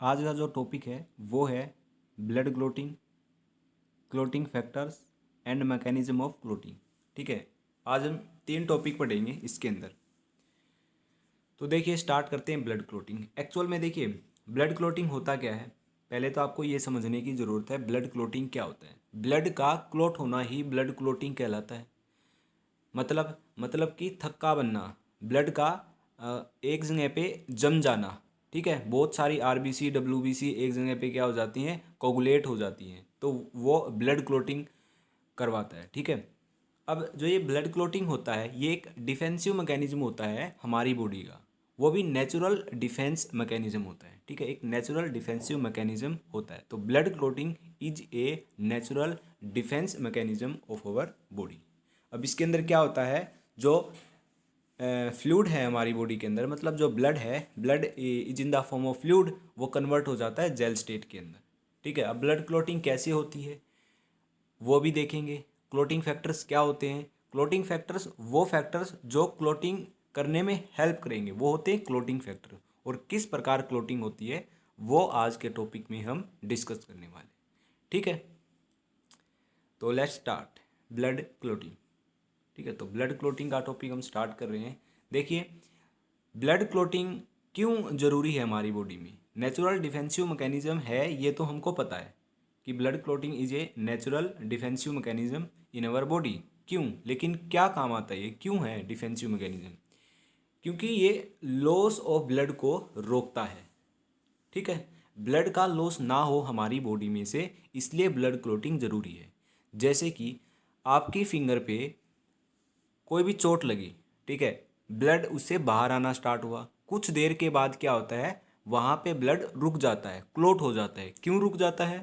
आज का जो टॉपिक है वो है blood clotting, clotting factors and mechanism of clotting. ठीक है, आज हम 3 टॉपिक पढ़ेंगे इसके अंदर। तो देखिए स्टार्ट करते हैं ब्लड क्लोटिंग। एक्चुअल में देखिए ब्लड क्लोटिंग होता क्या है, पहले तो आपको ये समझने की ज़रूरत है ब्लड क्लोटिंग क्या होता है। ब्लड का क्लोट होना ही ब्लड क्लोटिंग कहलाता है। मतलब कि थक्का बनना, ब्लड का एक जगह पे जम जाना। ठीक है, बहुत सारी आरबीसी डब्ल्यूबीसी एक जगह पे क्या हो जाती हैं, कोगुलेट हो जाती हैं, तो वो ब्लड क्लोटिंग करवाता है। ठीक है, अब जो ये ब्लड क्लोटिंग होता है ये एक डिफेंसिव मैकेनिज्म होता है हमारी बॉडी का, वो भी नेचुरल डिफेंस मैकेनिज्म होता है। ठीक है, एक नेचुरल डिफेंसिव मैकेनिज्म होता है। तो blood clotting is a natural defence mechanism of our body. अब इसके अंदर क्या होता है, जो फ्लूइड है हमारी बॉडी के अंदर, मतलब जो ब्लड है, blood is in the form of fluid, वो कन्वर्ट हो जाता है जेल स्टेट के अंदर। ठीक है, अब ब्लड क्लोटिंग कैसे होती है वो भी देखेंगे। क्लोटिंग फैक्टर्स क्या होते हैं, क्लोटिंग फैक्टर्स वो फैक्टर्स जो क्लोटिंग करने में हेल्प करेंगे वो होते हैं क्लोटिंग फैक्टर। और किस प्रकार क्लोटिंग होती है वो आज के टॉपिक में हम डिस्कस करने वाले। ठीक है, तो लेट्स स्टार्ट ब्लड क्लोटिंग। ठीक है, तो ब्लड क्लोटिंग का टॉपिक हम स्टार्ट कर रहे हैं। देखिए ब्लड क्लोटिंग क्यों ज़रूरी है हमारी बॉडी में। नेचुरल डिफेंसिव मैकेनिज्म है, ये तो हमको पता है कि blood clotting is a natural defensive mechanism in our body. क्यों, लेकिन क्या काम आता है ये, क्यों है डिफेंसिव मैकेनिज्म? क्योंकि ये लॉस ऑफ ब्लड को रोकता है। ठीक है, ब्लड का लॉस ना हो हमारी बॉडी में से, इसलिए ब्लड क्लोटिंग ज़रूरी है। जैसे कि आपकी फिंगर पे कोई भी चोट लगी, ठीक है, ब्लड उससे बाहर आना स्टार्ट हुआ, कुछ देर के बाद क्या होता है, वहाँ पे ब्लड रुक जाता है, क्लोट हो जाता है। क्यों रुक जाता है?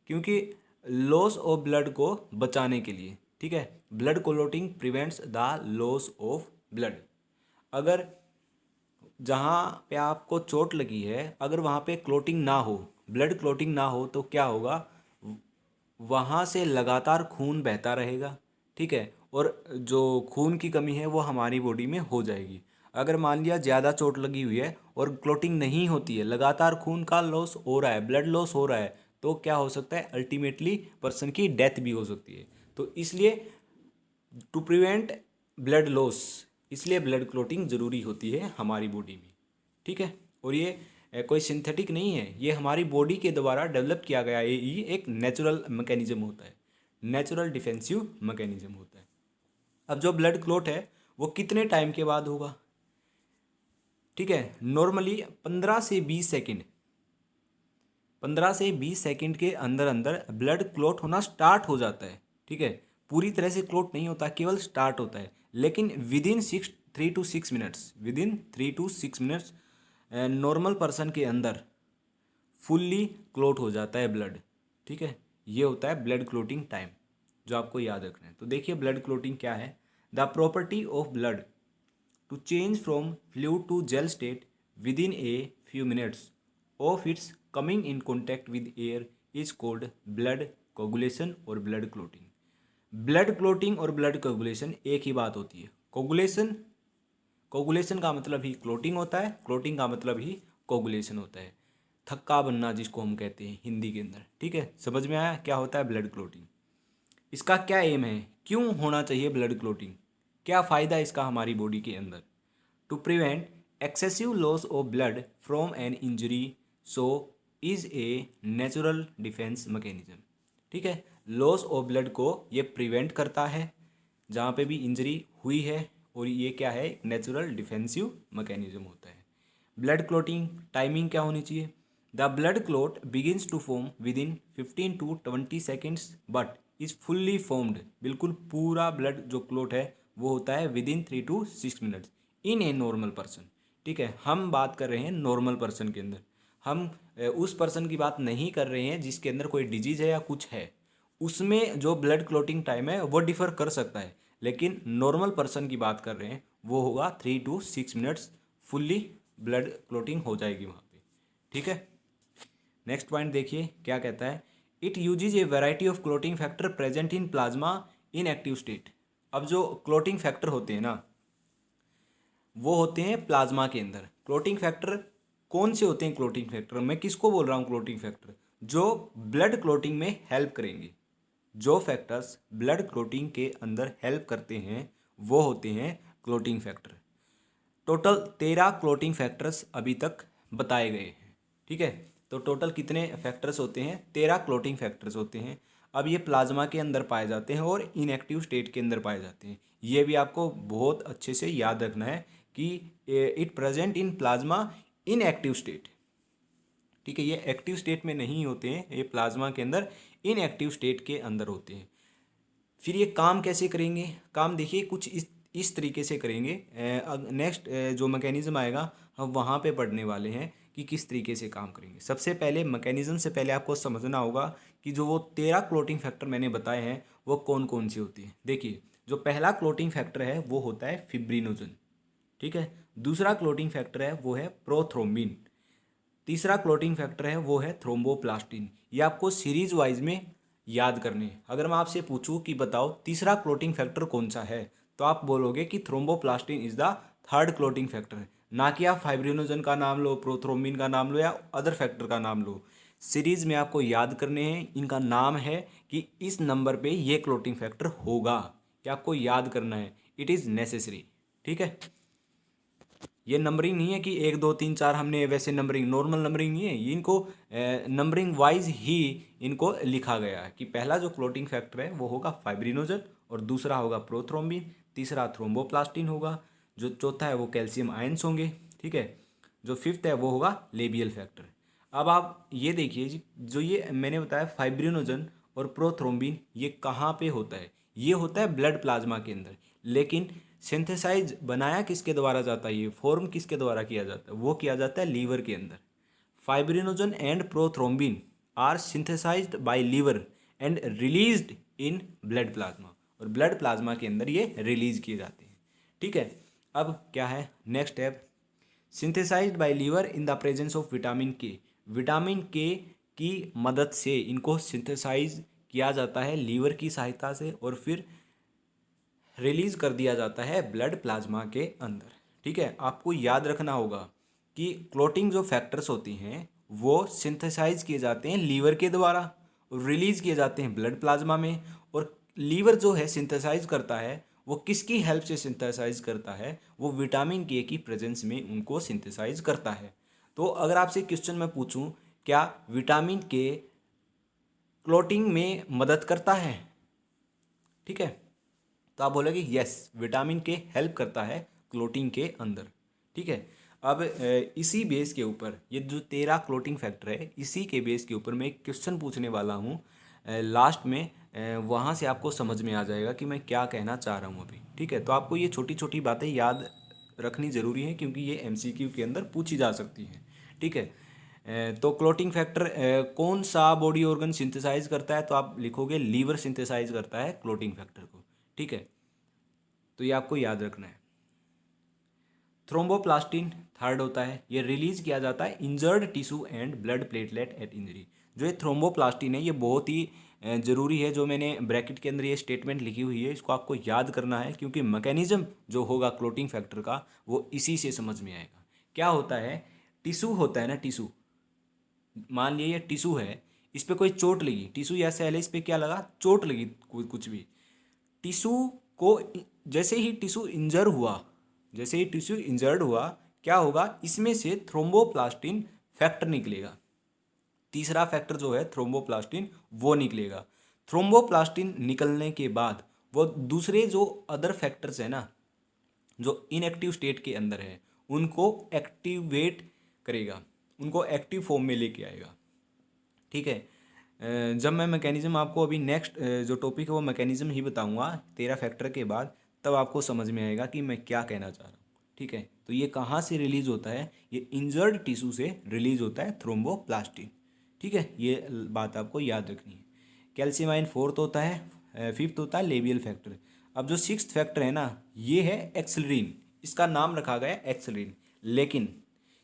क्योंकि लॉस ऑफ ब्लड को बचाने के लिए। ठीक है, blood clotting prevents the loss of blood. अगर जहाँ पे आपको चोट लगी है अगर वहाँ पे क्लोटिंग ना हो, ब्लड क्लोटिंग ना हो, तो क्या होगा, वहाँ से लगातार खून बहता रहेगा। ठीक है, और जो खून की कमी है वो हमारी बॉडी में हो जाएगी। अगर मान लिया ज़्यादा चोट लगी हुई है और क्लोटिंग नहीं होती है, लगातार खून का लॉस हो रहा है, ब्लड लॉस हो रहा है, तो क्या हो सकता है, अल्टीमेटली पर्सन की डेथ भी हो सकती है। तो इसलिए टू प्रिवेंट ब्लड लॉस, इसलिए ब्लड क्लोटिंग ज़रूरी होती है हमारी बॉडी में। ठीक है, और ये कोई सिंथेटिक नहीं है, ये हमारी बॉडी के द्वारा डेवलप किया गया ये एक नेचुरल मैकेनिज्म होता है, नेचुरल डिफेंसिव मैकेनिज्म होता है। अब जो ब्लड क्लोट है वो कितने टाइम के बाद होगा? ठीक है, नॉर्मली 15 से 20 सेकेंड, 15 से 20 सेकेंड के अंदर अंदर ब्लड क्लोट होना स्टार्ट हो जाता है। ठीक है, पूरी तरह से क्लोट नहीं होता, केवल स्टार्ट होता है। लेकिन with in 3 to 6 minutes normal person के अंदर फुल्ली क्लोट हो जाता है ब्लड। ठीक है, ये होता है ब्लड क्लोटिंग टाइम, जो आपको याद रखना है। तो देखिए ब्लड क्लोटिंग क्या है। The property of blood to change from fluid to gel state within a few minutes of its coming in contact with air is called blood coagulation और blood clotting। ब्लड क्लोटिंग और blood coagulation एक ही बात होती है। Coagulation, coagulation का मतलब ही clotting होता है, क्लोटिंग का मतलब ही कोगुलेशन होता है, थक्का बनना जिसको हम कहते हैं हिंदी के अंदर। ठीक है, समझ में आया क्या होता है ब्लड क्लोटिंग? इसका क्या एम है, क्यों होना चाहिए ब्लड क्लोटिंग, क्या फ़ायदा इसका हमारी बॉडी के अंदर? To prevent excessive loss of blood from an injury, so is a natural defence mechanism. ठीक है, लॉस ऑफ ब्लड को ये प्रिवेंट करता है जहाँ पे भी इंजरी हुई है, और ये क्या है, नेचुरल डिफेंसिव मैकेनिज्म होता है। ब्लड क्लोटिंग टाइमिंग क्या होनी चाहिए? The blood clot begins to form within 15 to 20 seconds but is fully formed, बिल्कुल पूरा ब्लड जो क्लोट है वो होता है within 3 to 6 minutes in a normal person. ठीक है, हम बात कर रहे हैं नॉर्मल पर्सन के अंदर, हम उस पर्सन की बात नहीं कर रहे हैं जिसके अंदर कोई डिजीज है या कुछ है। उसमें जो ब्लड क्लोटिंग टाइम है वो डिफर कर सकता है, लेकिन नॉर्मल पर्सन की बात कर रहे हैं वो होगा 3 to 6 minutes, fully blood clotting हो जाएगी वहाँ पे। ठीक है, नेक्स्ट पॉइंट देखिए क्या कहता है। It uses A variety of clotting factor present in plasma in active state. अब जो क्लोटिंग फैक्टर होते हैं ना वो होते हैं प्लाज्मा के अंदर। क्लोटिंग फैक्टर कौन से होते हैं क्लोटिंग फैक्टर? मैं किसको बोल रहा हूँ क्लोटिंग फैक्टर? जो ब्लड क्लोटिंग में हेल्प करेंगे, जो फैक्टर्स ब्लड क्लोटिंग के अंदर हेल्प करते हैं वो होते हैं clotting factor. Total 13 clotting factors अभी तक बताए गए हैं, ठीक है। तो टोटल कितने फैक्टर्स होते हैं? 13 क्लोटिंग फैक्टर्स होते हैं। अब ये प्लाज्मा के अंदर पाए जाते हैं और इनएक्टिव स्टेट के अंदर पाए जाते हैं। ये भी आपको बहुत अच्छे से याद रखना है कि it present in plasma in active state, ठीक है। ये एक्टिव स्टेट में नहीं होते हैं, ये प्लाज्मा के अंदर इनएक्टिव स्टेट के अंदर होते हैं। फिर ये काम कैसे करेंगे? काम देखिए कुछ इस तरीके से करेंगे। नेक्स्ट जो मैकेनिज्म आएगा हम वहाँ पे पढ़ने वाले हैं कि किस तरीके से काम करेंगे। सबसे पहले मैकेनिज्म से पहले आपको समझना होगा कि जो वो 13 क्लोटिंग फैक्टर मैंने बताए हैं वो कौन कौन सी होती हैं। देखिए, जो पहला क्लोटिंग फैक्टर है वो होता है फिब्रिनोजन, ठीक है। दूसरा क्लोटिंग फैक्टर है वो है प्रोथ्रोम्बिन। तीसरा क्लोटिंग फैक्टर है वो है थ्रोम्बोप्लास्टिन। ये आपको सीरीज वाइज में याद करने हैं। अगर मैं आपसे पूछूं कि बताओ तीसरा क्लोटिंग फैक्टर कौन सा है, तो आप बोलोगे कि thromboplastin is the third clotting factor. ना कि आप फाइब्रिनोजन का नाम लो, प्रोथ्रोम्बिन का नाम लो या अदर फैक्टर का नाम लो। सीरीज में आपको याद करने हैं, इनका नाम है कि इस नंबर पे ये क्लोटिंग फैक्टर होगा, ये आपको याद करना है। इट इज़ नेसेसरी, ठीक है। ये नंबरिंग नहीं है कि 1 2 3 4, हमने वैसे नंबरिंग, नॉर्मल नंबरिंग नहीं है ये, इनको नंबरिंग वाइज ही इनको लिखा गया है कि पहला जो क्लोटिंग फैक्टर है वो होगा फाइब्रिनोजन और दूसरा होगा प्रोथ्रोम्बिन, तीसरा थ्रोम्बोप्लास्टिन होगा, जो चौथा है वो कैल्शियम आयंस होंगे, ठीक है। जो फिफ्थ है वो होगा लेबियल फैक्टर। अब आप ये देखिए जी, जो ये मैंने बताया फाइब्रिनोजन और प्रोथ्रोम्बिन ये कहाँ पे होता है? ये होता है ब्लड प्लाज्मा के अंदर, लेकिन सिंथेसाइज बनाया किसके द्वारा जाता है? ये फॉर्म किसके द्वारा किया जाता है? वो किया जाता है लीवर के अंदर। Fibrinogen and prothrombin are synthesised by liver and released in blood plasma, और ब्लड प्लाज्मा के अंदर ये रिलीज किए जाते हैं, ठीक है। अब क्या है next step? Synthesised by liver in the presence of vitamin K. Vitamin K की मदद से इनको सिंथेसाइज किया जाता है लीवर की सहायता से, और फिर रिलीज कर दिया जाता है ब्लड प्लाज्मा के अंदर, ठीक है। आपको याद रखना होगा कि क्लोटिंग जो फैक्टर्स होती हैं वो सिंथेसाइज किए जाते हैं लीवर के द्वारा और रिलीज किए जाते हैं ब्लड प्लाज्मा में। और लीवर जो है सिंथेसाइज करता है वो किसकी हेल्प से सिंथेसाइज करता है? वो विटामिन के की प्रेजेंस में उनको सिंथेसाइज करता है। तो अगर आपसे क्वेश्चन मैं पूछूं क्या विटामिन के क्लोटिंग में मदद करता है, ठीक है, तो आप बोलोगे यस, विटामिन के हेल्प करता है क्लोटिंग के अंदर, ठीक है। अब इसी बेस के ऊपर ये जो 13 क्लोटिंग फैक्टर है इसी के बेस के ऊपर मैं एक क्वेश्चन पूछने वाला हूँ लास्ट में। वहाँ से आपको समझ में आ जाएगा कि मैं क्या कहना चाह रहा हूँ अभी, ठीक है। तो आपको ये छोटी छोटी बातें याद रखनी ज़रूरी है क्योंकि ये एमसीक्यू के अंदर पूछी जा सकती हैं, ठीक है। तो क्लोटिंग फैक्टर कौन सा बॉडी ऑर्गन सिंथेसाइज करता है? तो आप लिखोगे लीवर सिंथेसाइज करता है क्लोटिंग फैक्टर को, ठीक है। तो ये आपको याद रखना है। थ्रोम्बोप्लास्टिन थर्ड होता है, ये रिलीज किया जाता है injured tissue and blood platelet at injury. जो ये थ्रोम्बोप्लास्टिन है ये बहुत ही ज़रूरी है, जो मैंने ब्रैकेट के अंदर ये स्टेटमेंट लिखी हुई है इसको आपको याद करना है क्योंकि मैकेनिज्म जो होगा क्लोटिंग फैक्टर का वो इसी से समझ में आएगा। क्या होता है? टिश्यू होता है ना, टिश्यू, मान लिया ये टिश्यू है, इस पर कोई चोट लगी, टिश्यू या सेल है, इस पर क्या लगा? चोट लगी, कोई कुछ भी टिश्यू को, जैसे ही टिश्यू इंजर हुआ, जैसे ही टिश्यू इंजर्ड हुआ क्या होगा? इसमें से थ्रोम्बोप्लास्टिन फैक्टर निकलेगा। तीसरा फैक्टर जो है थ्रोम्बोप्लास्टिन वो निकलेगा। थ्रोम्बोप्लास्टिन निकलने के बाद वो दूसरे जो अदर फैक्टर्स है ना जो इनएक्टिव स्टेट के अंदर है उनको एक्टिवेट करेगा, उनको एक्टिव फॉर्म में लेके आएगा, ठीक है। जब मैं मैकेनिज्म आपको अभी नेक्स्ट जो टॉपिक है वो मैकेनिज्म ही बताऊंगा 13 फैक्टर के बाद, तब आपको समझ में आएगा कि मैं क्या कहना चाह रहा हूँ, ठीक है। तो ये कहाँ से रिलीज होता है? ये इंजर्ड टिश्यू से रिलीज होता है थ्रोम्बोप्लास्टिन, ठीक है। ये बात आपको याद रखनी है। कैल्शियम आयन फोर्थ होता है, फिफ्थ होता है लेबियल फैक्टर। अब जो सिक्स्थ फैक्टर है ना ये है एक्सेलरीन, इसका नाम रखा गया एक्सेलरीन, लेकिन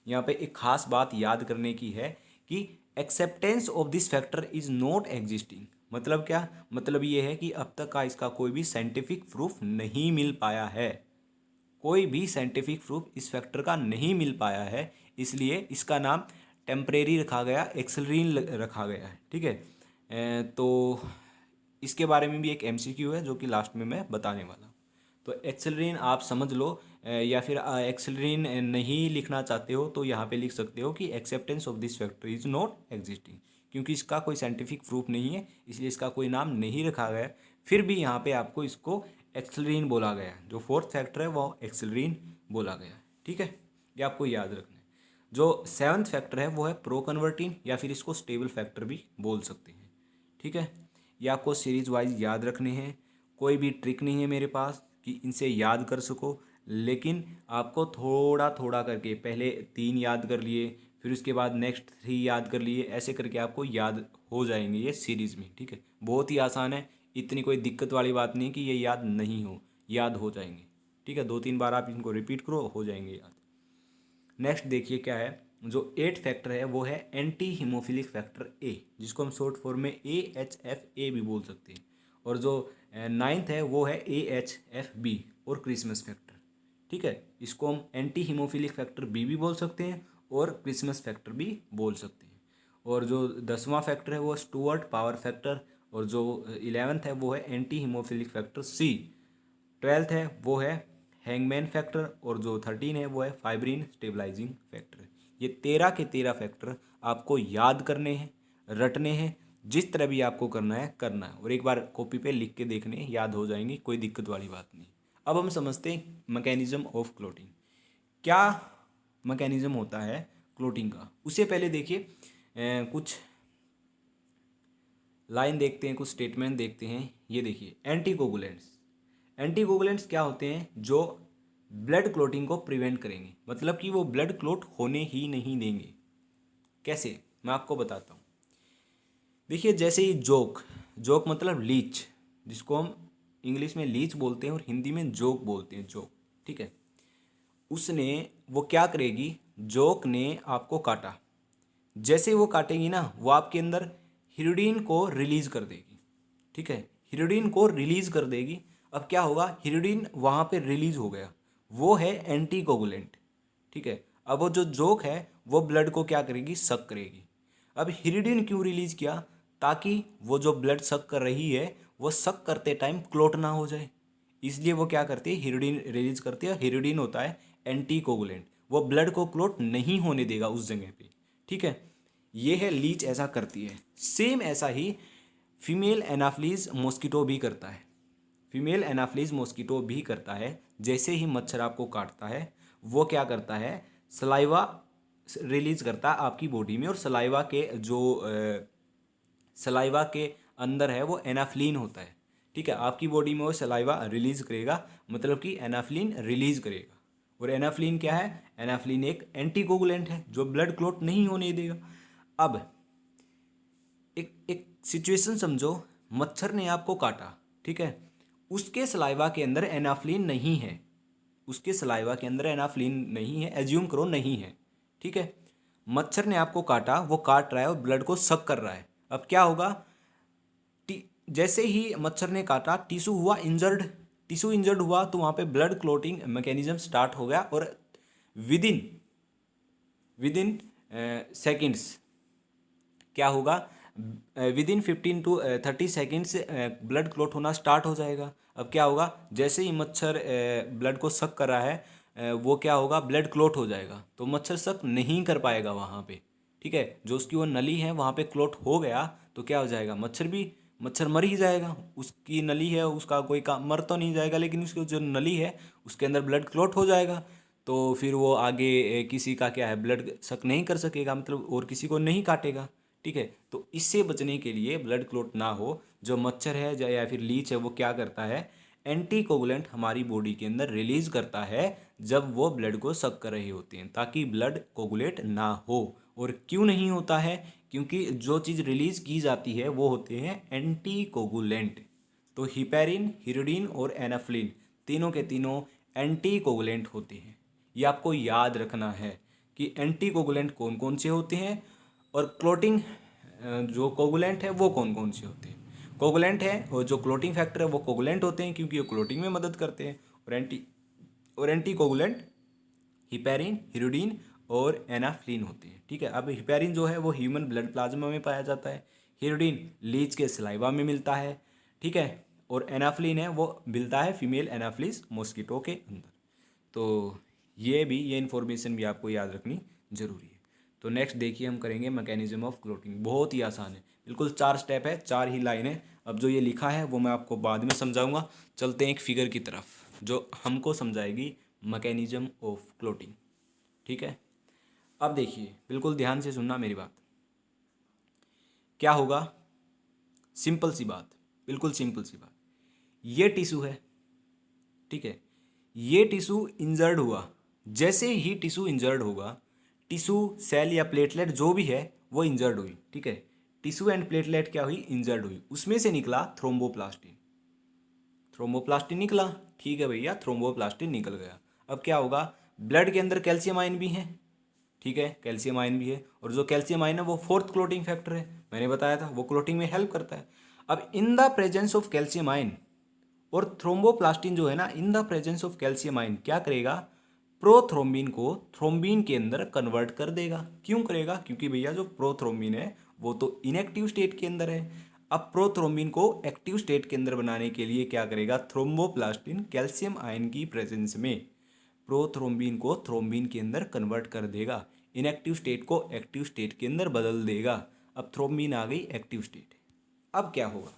यहाँ पे एक खास बात याद करने की है कि acceptance of this factor is not existing. मतलब क्या? मतलब ये है कि अब तक का इसका कोई भी साइंटिफिक प्रूफ नहीं मिल पाया है, कोई भी साइंटिफिक प्रूफ इस फैक्टर का नहीं मिल पाया है। इसलिए इसका नाम टेम्परेरी रखा गया, एक्सेलरीन रखा गया है। ठीक है, तो इसके बारे में भी एक एमसीक्यू है जो कि लास्ट में मैं बताने वाला हूँ। तो एक्सेलरीन आप समझ लो, या फिर एक्सेलरीन नहीं लिखना चाहते हो तो यहाँ पे लिख सकते हो कि acceptance of this factor is not existing, क्योंकि इसका कोई साइंटिफिक प्रूफ नहीं है इसलिए इसका कोई नाम नहीं रखा गया है। फिर भी यहाँ पे आपको इसको एक्सेलरीन बोला गया है, जो फोर्थ फैक्टर है वो एक्सेलरीन बोला गया है। ठीक है, ये आपको याद रखना है। जो सेवन्थ फैक्टर है वो है प्रो कन्वर्टिन, या फिर इसको स्टेबल फैक्टर भी बोल सकते हैं। ठीक है, ये आपको सीरीज वाइज याद रखने हैं। कोई भी ट्रिक नहीं है मेरे पास कि इनसे याद कर सको, लेकिन आपको थोड़ा थोड़ा करके पहले 3 याद कर लिए, फिर उसके बाद नेक्स्ट 3 याद कर लिए, ऐसे करके आपको याद हो जाएंगे ये सीरीज में। ठीक है, बहुत ही आसान है, इतनी कोई दिक्कत वाली बात नहीं कि ये याद नहीं हो, याद हो जाएंगे। ठीक है, 2-3 बार आप इनको रिपीट करो, हो जाएंगे याद। नेक्स्ट देखिए क्या है, जो 8 फैक्टर है वो है एंटी हीमोफिलिक फैक्टर ए, जिसको हम शॉर्ट फॉर्म में AHFA भी बोल सकते हैं। और जो 9th है वो है AHFB और क्रिसमस फैक्टर। ठीक है, इसको हम एंटी हीमोफिलिक फैक्टर बी भी बोल सकते हैं और क्रिसमस फैक्टर भी बोल सकते हैं। और जो 10वां फैक्टर है वो स्टुअर्ट पावर फैक्टर, और जो 11th है वो है anti haemophilic factor C. 12th है वो है हैंगमैन फैक्टर, और जो 13 है वो है फाइब्रिन स्टेबलाइजिंग फैक्टर। ये 13 के 13 फैक्टर आपको याद करने हैं, रटने हैं, जिस तरह भी आपको करना है, और एक बार कॉपी पे लिख के देखने, याद हो जाएंगे, कोई दिक्कत वाली बात नहीं। अब हम समझते हैं मैकेनिज्म ऑफ क्लोटिंग। क्या मैकेनिज्म होता है क्लोटिंग का, उससे पहले देखिए कुछ लाइन देखते हैं, कुछ स्टेटमेंट देखते हैं। ये देखिए, एंटीकोगुलेंट्स क्या होते हैं, जो ब्लड क्लोटिंग को प्रिवेंट करेंगे, मतलब कि वो ब्लड क्लोट होने ही नहीं देंगे। कैसे, मैं आपको बताता हूँ। देखिए, जैसे ही जोक मतलब लीच, जिसको हम इंग्लिश में लीच बोलते हैं और हिंदी में जोक बोलते हैं, जोक। ठीक है, उसने वो क्या करेगी, जोक ने आपको काटा, जैसे ही वो काटेगी ना, वो आपके अंदर हिरुडीन को रिलीज कर देगी। ठीक है, हिरुडीन को रिलीज कर देगी। अब क्या होगा, हिरुडीन वहाँ पे रिलीज हो गया, वो है एंटीकोगुलेंट। ठीक है, अब वो जो जोक है वो ब्लड को क्या करेगी, सक करेगी। अब हिरुडीन क्यों रिलीज किया, ताकि वो जो ब्लड सक कर रही है वो सक करते टाइम क्लोट ना हो जाए, इसलिए वो क्या करती है, हिरुडीन रिलीज करती है। हिरुडीन होता है एंटीकोगुलेंट, वो ब्लड को क्लोट नहीं होने देगा उस जगह पे। ठीक है, ये है लीच ऐसा करती है। सेम ऐसा ही फीमेल एनाफ्लीज मॉस्किटो भी करता है। फीमेल एनाफ्लीज मॉस्किटो भी करता है। जैसे ही मच्छर आपको काटता है, वो क्या करता है, सलाइवा रिलीज करता है आपकी बॉडी में, और सलाइवा के अंदर है वो एनाफ्लीन होता है। ठीक है, आपकी बॉडी में वो सलाइवा रिलीज करेगा, मतलब कि एनाफ्लीन रिलीज करेगा। और एनाफ्लीन क्या है, एनाफ्लीन एक एंटीकोगुलेंट है जो ब्लड क्लॉट नहीं होने देगा। अब एक सिचुएशन समझो, मच्छर ने आपको काटा। ठीक है, उसके सलाइवा के अंदर एनाफ्लीन नहीं है, उसके सलाइवा के अंदर एनाफ्लीन नहीं है, एज्यूम करो नहीं है। ठीक है, मच्छर ने आपको काटा, वो काट रहा है और ब्लड को सक कर रहा है। अब क्या होगा, जैसे ही मच्छर ने काटा, टिश्यू इंजर्ड हुआ, तो वहाँ पे ब्लड क्लोटिंग मैकेनिज्म स्टार्ट हो गया, और विदिन सेकेंड्स क्या होगा, within 15 to 30 seconds blood clot होना स्टार्ट हो जाएगा। अब क्या होगा, जैसे ही मच्छर ब्लड को सक कर रहा है, वो क्या होगा, ब्लड क्लोट हो जाएगा, तो मच्छर सक नहीं कर पाएगा वहाँ पे। ठीक है, जो उसकी वो नली है वहाँ पे क्लोट हो गया, तो क्या हो जाएगा, मच्छर मर ही जाएगा। उसकी नली है, उसका कोई काम, मर तो नहीं जाएगा, लेकिन उसकी जो नली है उसके अंदर ब्लड क्लोट हो जाएगा, तो फिर वो आगे किसी का क्या है, ब्लड सक नहीं कर सकेगा, मतलब और किसी को नहीं काटेगा। ठीक है, तो इससे बचने के लिए, ब्लड क्लोट ना हो, जो मच्छर है या फिर लीच है, वो क्या करता है, एंटीकोगुलेंट हमारी बॉडी के अंदर रिलीज करता है जब वो ब्लड को सक कर रहे होते हैं, ताकि ब्लड कोगुलेट ना हो। और क्यों नहीं होता है, क्योंकि जो चीज़ रिलीज की जाती है वो होते हैं एंटीकोगुलेंट। तो हिपेरिन, हिरुडीन और एनाफ्लिन तीनों के तीनों एंटीकोगुलेंट होते हैं। ये आपको याद रखना है कि एंटीकोगुलेंट कौन कौन से होते हैं, और क्लोटिंग जो कोगुलेंट है वो कौन कौन से होते हैं। कोगुलेंट है, और जो क्लोटिंग फैक्टर है वो कोगुलेंट होते हैं, क्योंकि वो क्लोटिंग में मदद करते हैं। और एंटी कोगुलेंट हिपेरिन, हिरुडीन और एनाफ्लिन होते हैं। ठीक है, अब हिपेरिन जो है वो ह्यूमन ब्लड प्लाज्मा में पाया जाता है, हिस्टडीन लीच के सलाइवा में मिलता है। ठीक है, और एनाफ्लिन है वो मिलता है फीमेल एनाफ्लिस मॉस्किटो के अंदर। तो ये इन्फॉर्मेशन भी आपको याद रखनी जरूरी है। तो नेक्स्ट देखिए हम करेंगे मैकेनिज्म ऑफ क्लोटिंग। बहुत ही आसान है, बिल्कुल 4 स्टेप है, 4 ही लाइन है। अब जो ये लिखा है वो मैं आपको बाद में समझाऊंगा। चलते हैं एक फिगर की तरफ जो हमको समझाएगी मैकेनिज्म ऑफ क्लोटिंग। ठीक है, अब देखिए बिल्कुल ध्यान से सुनना मेरी बात। क्या होगा, सिंपल सी बात, बिल्कुल सिंपल सी बात। ये टिश्यू है, ठीक है, ये टिश्यू इंजर्ड हुआ। जैसे ही टिश्यू इंजर्ड होगा, टिश्यू सेल या प्लेटलेट जो भी है वो इंजर्ड हुई। ठीक है, टिश्यू एंड प्लेटलेट क्या हुई, इंजर्ड हुई। उसमें से निकला थ्रोम्बोप्लास्टिन, थ्रोम्बोप्लास्टिन निकला। ठीक है भैया, थ्रोम्बोप्लास्टिन निकल गया। अब क्या होगा, ब्लड के अंदर कैल्शियम आयन भी है। ठीक है, कैल्शियम आयन भी है, और जो कैल्शियम आयन है वो फोर्थ क्लोटिंग फैक्टर है, मैंने बताया था, वो क्लोटिंग में हेल्प करता है। अब इन the presence of calcium ion और थ्रोम्बोप्लास्टिन जो है ना, इन the presence of calcium ion क्या करेगा, प्रोथ्रोम्बिन को थ्रोम्बिन के अंदर कन्वर्ट कर देगा। क्यों करेगा, क्योंकि भैया जो प्रोथ्रोम्बिन है वो तो इनएक्टिव स्टेट के अंदर है। अब प्रोथ्रोम्बिन को एक्टिव स्टेट के अंदर बनाने के लिए क्या करेगा, थ्रोम्बोप्लास्टिन कैल्शियम आयन की प्रेजेंस में प्रोथ्रोम्बिन को थ्रोम्बिन के अंदर कन्वर्ट कर देगा, इनएक्टिव स्टेट को एक्टिव स्टेट के अंदर बदल देगा। अब थ्रोम्बिन आ गई एक्टिव स्टेट। अब क्या होगा,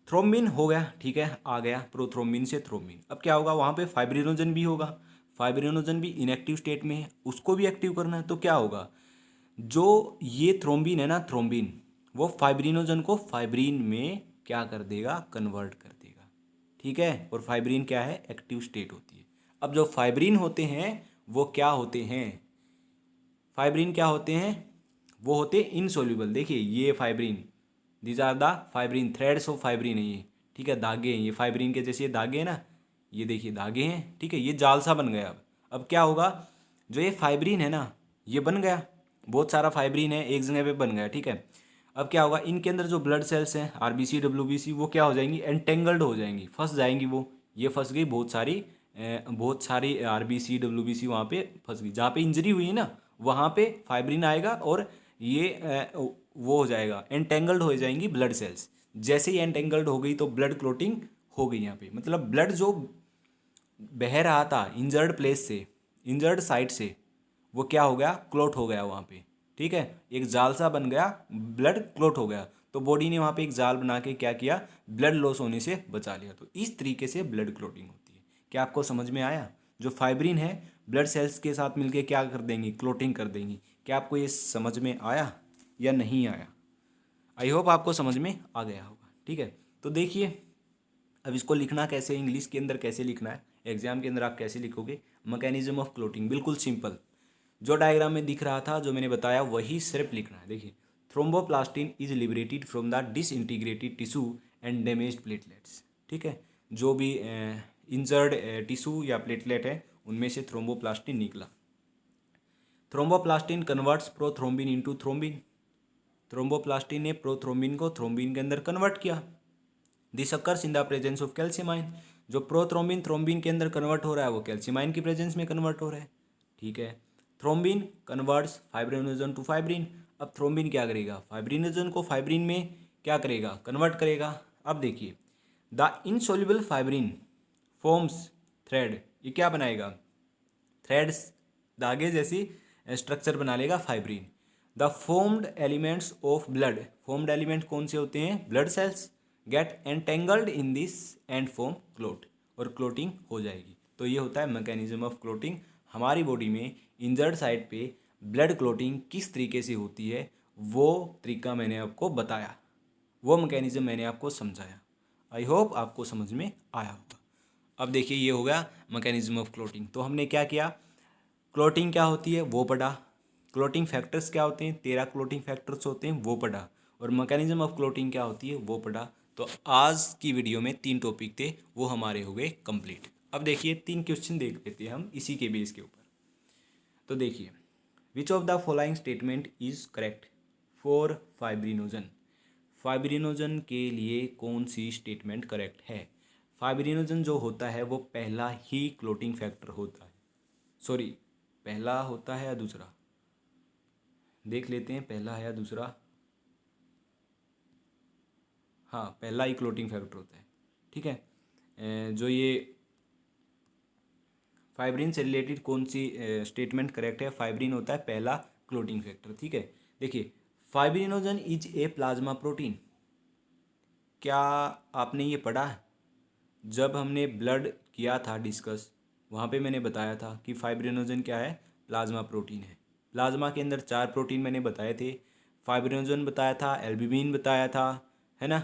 थ्रोम्बिन हो गया, ठीक है, आ गया प्रोथ्रोम्बिन से थ्रोम्बिन। अब क्या होगा, वहाँ पे फाइब्रिनोजन भी होगा, फाइब्रिनोजन भी इनएक्टिव स्टेट में है, उसको भी एक्टिव करना है। तो क्या होगा, जो ये थ्रोम्बिन है ना, थ्रोम्बिन वो फाइब्रिनोजन को फाइब्रिन में क्या कर देगा, कन्वर्ट कर देगा। ठीक है, और फाइब्रिन क्या है, एक्टिव स्टेट होती है। अब जो फाइब्रिन होते हैं वो क्या होते हैं, फाइब्रिन क्या होते हैं, वो होते हैं इनसोल्यूबल। देखिए ये fibrin, these are the fibrin, threads of fibrin है ये। ठीक है, धागे हैं ये फाइब्रिन के, जैसे ये धागे हैं ना, ये देखिए धागे हैं। ठीक है, ये जाल सा बन गया। अब क्या होगा, जो ये फाइब्रिन है ना, ये बन गया, बहुत सारा फाइब्रिन है एक जगह पे बन गया। ठीक है, अब क्या होगा, इनके अंदर जो ब्लड सेल्स हैं आरबीसी डब्ल्यूबीसी, वो क्या हो जाएंगी, एंटेंगल्ड हो जाएंगी, फंस जाएंगी। वो ये फंस गई, बहुत सारी आरबीसी डब्ल्यूबीसी वहाँ पे फंस गई। जहाँ पे इंजरी हुई है ना, वहाँ पे फाइब्रिन आएगा और ये वो हो जाएगा, एंटेंगल्ड हो जाएंगी ब्लड सेल्स। जैसे ही एंटेंगल्ड हो गई तो ब्लड क्लोटिंग हो गई यहाँ पे। मतलब ब्लड जो बह रहा था इंजर्ड प्लेस से, इंजर्ड साइड से, वो क्या हो गया, क्लोट हो गया वहाँ पे। ठीक है, एक जाल सा बन गया, ब्लड क्लोट हो गया। तो बॉडी ने वहाँ पे एक जाल बना के क्या किया, ब्लड लॉस होने से बचा लिया। तो इस तरीके से ब्लड क्लोटिंग होती है। क्या आपको समझ में आया, जो फाइब्रिन है ब्लड सेल्स के साथ मिलके क्या कर देंगी, क्लोटिंग कर देंगी। क्या आपको ये समझ में आया या नहीं आया, आई होप आपको समझ में आ गया होगा। ठीक है, तो देखिए अब इसको लिखना कैसे, इंग्लिश के अंदर कैसे लिखना है, एग्जाम के अंदर आप कैसे लिखोगे, मैकेनिज्म ऑफ क्लोटिंग, बिल्कुल सिंपल। जो डायग्राम में दिख रहा था, जो मैंने बताया, वही सिर्फ लिखना है। देखिए, thromboplastin is liberated from the disintegrated tissue and damaged platelets. ठीक है, जो भी इंजर्ड टिश्यू या प्लेटलेट है उनमें से थ्रोम्बोप्लास्टिन निकला। Thromboplastin converts prothrombin into thrombin, thromboplastin ने प्रोथ्रोम्बिन को थ्रोम्बिन के अंदर कन्वर्ट किया। This occurs in the presence of calcium ion, जो प्रोथ्रोम्बिन थ्रोम्बिन के अंदर कन्वर्ट हो रहा है वो कैल्शियम आयन की प्रेजेंस में कन्वर्ट हो रहा है। ठीक है, thrombin converts fibrinogen to fibrin. अब थ्रोम्बिन क्या करेगा, फाइब्रिनोजन को फाइब्रिन में क्या करेगा, कन्वर्ट करेगा। अब देखिए, the insoluble fibrin forms thread, ये क्या बनाएगा, थ्रेड्स, धागे जैसी स्ट्रक्चर बना लेगा fibrin. The formed elements of blood, formed element कौन से होते हैं, blood cells, get entangled in this and form clot, और क्लोटिंग हो जाएगी। तो ये होता है मैकेनिज्म ऑफ क्लोटिंग। हमारी बॉडी में इंजर्ड साइड पे ब्लड क्लोटिंग किस तरीके से होती है, वो तरीका मैंने आपको बताया, वो मैकेनिज्म मैंने आपको समझाया। आई होप आपको समझ में आया होगा। अब देखिए ये हो गया मैकेनिज्म ऑफ क्लोटिंग। तो हमने क्या किया, क्लोटिंग क्या होती है वो पढ़ा, क्लोटिंग फैक्टर्स क्या होते हैं, 13 क्लोटिंग फैक्टर्स होते हैं वो पढ़ा, और मैकेनिज्म ऑफ क्लोटिंग क्या होती है वो पढ़ा। तो आज की वीडियो में 3 टॉपिक थे, वो हमारे हो गए कंप्लीट। अब देखिए 3 क्वेश्चन देख लेते हैं हम इसी के बेस के ऊपर। तो देखिए, विच of the following statement is correct for fibrinogen, fibrinogen के लिए कौन सी स्टेटमेंट करेक्ट है। फाइब्रिनोजन जो होता है वो पहला ही क्लोटिंग फैक्टर होता है, सॉरी पहला होता है या दूसरा, देख लेते हैं पहला है या दूसरा। हाँ, पहला ही क्लोटिंग फैक्टर होता है। ठीक है, जो ये फाइब्रिन से रिलेटेड कौन सी स्टेटमेंट करेक्ट है? फाइब्रिन होता है पहला क्लोटिंग फैक्टर। ठीक है, देखिए fibrinogen is a plasma protein. क्या आपने ये पढ़ा है? जब हमने ब्लड किया था डिस्कस, वहाँ पे मैंने बताया था कि फाइब्रिनोजन क्या है? प्लाज्मा प्रोटीन है। प्लाज्मा के अंदर 4 प्रोटीन मैंने बताए थे। फाइब्रिनोजन बताया था, एल्ब्यूमिन बताया था, है ना,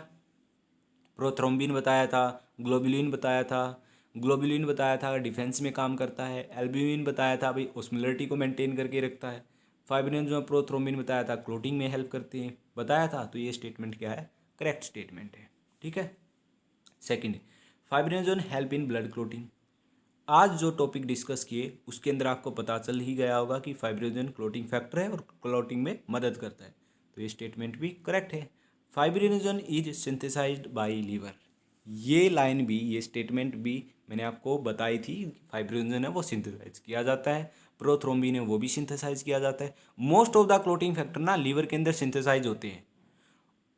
प्रोथ्रोम्बिन बताया था, ग्लोबुलिन बताया था। ग्लोबुलिन बताया था डिफेंस में काम करता है। एल्ब्यूमिन बताया था भाई ऑस्मोलरिटी को मेंटेन करके रखता है। फाइब्रिनोजन प्रोथ्रोम्बिन बताया था क्लोटिंग में हेल्प करते हैं, बताया था। तो ये स्टेटमेंट क्या है? करेक्ट स्टेटमेंट है। ठीक है। Second, fibrinogen help in blood clotting. आज जो टॉपिक डिस्कस किए उसके अंदर आपको पता चल ही गया होगा कि फाइब्रिनोजन क्लोटिंग फैक्टर है और क्लोटिंग में मदद करता है। तो ये स्टेटमेंट भी करेक्ट है। Fibrinogen is synthesised by liver. ये लाइन भी, ये स्टेटमेंट भी मैंने आपको बताई थी। फाइब्रिनोजन है वो सिंथेसाइज किया जाता है, प्रोथ्रोम्बिन है वो भी सिंथेसाइज किया जाता है। Most of the clotting factor ना लीवर के अंदर सिंथेसाइज होते हैं।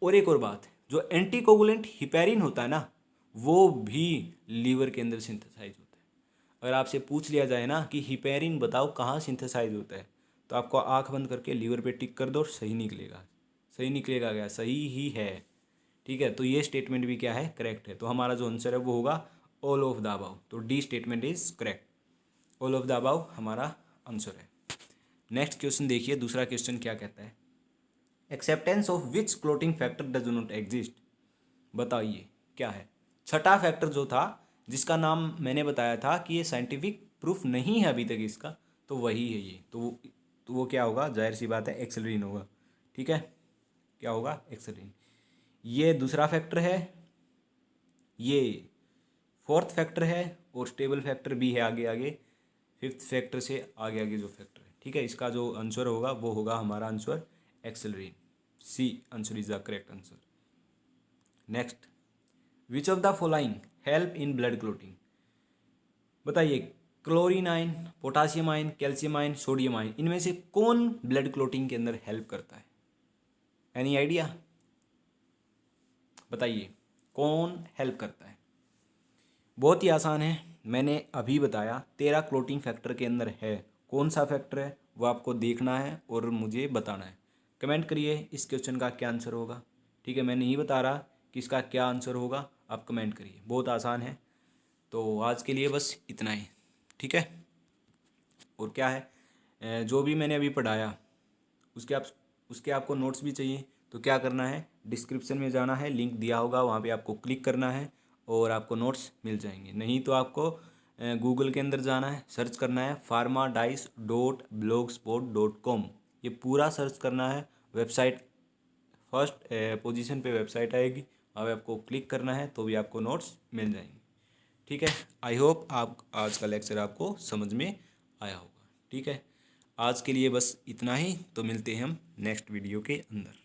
और एक और बात, जो एंटीकोगुलेंट हिपेरिन होता है ना, वो भी लीवर के अंदर सिंथेसाइज होता है। अगर आपसे पूछ लिया जाए ना कि हिपेरिन बताओ कहाँ सिंथेसाइज होता है, तो आपको आंख बंद करके लीवर पे टिक कर दो और सही निकलेगा। सही निकलेगा क्या? सही ही है। ठीक है, तो ये स्टेटमेंट भी क्या है? करेक्ट है। तो हमारा जो आंसर है वो होगा ऑल ऑफ द अबाव। तो D statement is correct. All of the above हमारा आंसर है। नेक्स्ट क्वेश्चन देखिए, दूसरा क्वेश्चन क्या कहता है? Acceptance of which clotting factor does not exist. बताइए क्या है? छठा फैक्टर जो था, जिसका नाम मैंने बताया था कि ये साइंटिफिक प्रूफ नहीं है अभी तक इसका, तो वही है ये। तो वो क्या होगा? जाहिर सी बात है एक्सेलरीन होगा। ठीक है, क्या होगा? एक्सेलरीन। ये दूसरा फैक्टर है, ये फोर्थ फैक्टर है, और स्टेबल फैक्टर भी है आगे आगे, फिफ्थ फैक्टर से आगे आगे जो फैक्टर है। ठीक है, इसका जो आंसर होगा वो होगा हमारा answer accelerin. C answer is the correct answer. Next, which of the following help in blood clotting. बताइए, chlorine ion, potassium ion, calcium ion, sodium ion, इनमें से कौन ब्लड क्लोटिंग के अंदर हेल्प करता है? Any idea? बताइए कौन हेल्प करता है? बहुत ही आसान है, मैंने अभी बताया 13 क्लोटिंग फैक्टर के अंदर है। कौन सा फैक्टर है वो आपको देखना है और मुझे बताना है। कमेंट करिए इस क्वेश्चन का क्या आंसर होगा। ठीक है, मैं नहीं बता रहा कि इसका क्या आंसर होगा, आप कमेंट करिए, बहुत आसान है। तो आज के लिए बस इतना ही। ठीक है, और क्या है, जो भी मैंने अभी पढ़ाया उसके आपको नोट्स भी चाहिए, तो क्या करना है? डिस्क्रिप्शन में जाना है, लिंक दिया होगा, वहाँ पे आपको क्लिक करना है और आपको नोट्स मिल जाएंगे। नहीं तो आपको गूगल के अंदर जाना है, सर्च करना है pharmadice.blogspot.com। ये पूरा सर्च करना है, वेबसाइट फर्स्ट पोजीशन पे वेबसाइट आएगी, अब आपको क्लिक करना है तो भी आपको नोट्स मिल जाएंगे। ठीक है, आई होप आप आज का लेक्चर आपको समझ में आया होगा। ठीक है, आज के लिए बस इतना ही, तो मिलते हैं हम नेक्स्ट वीडियो के अंदर।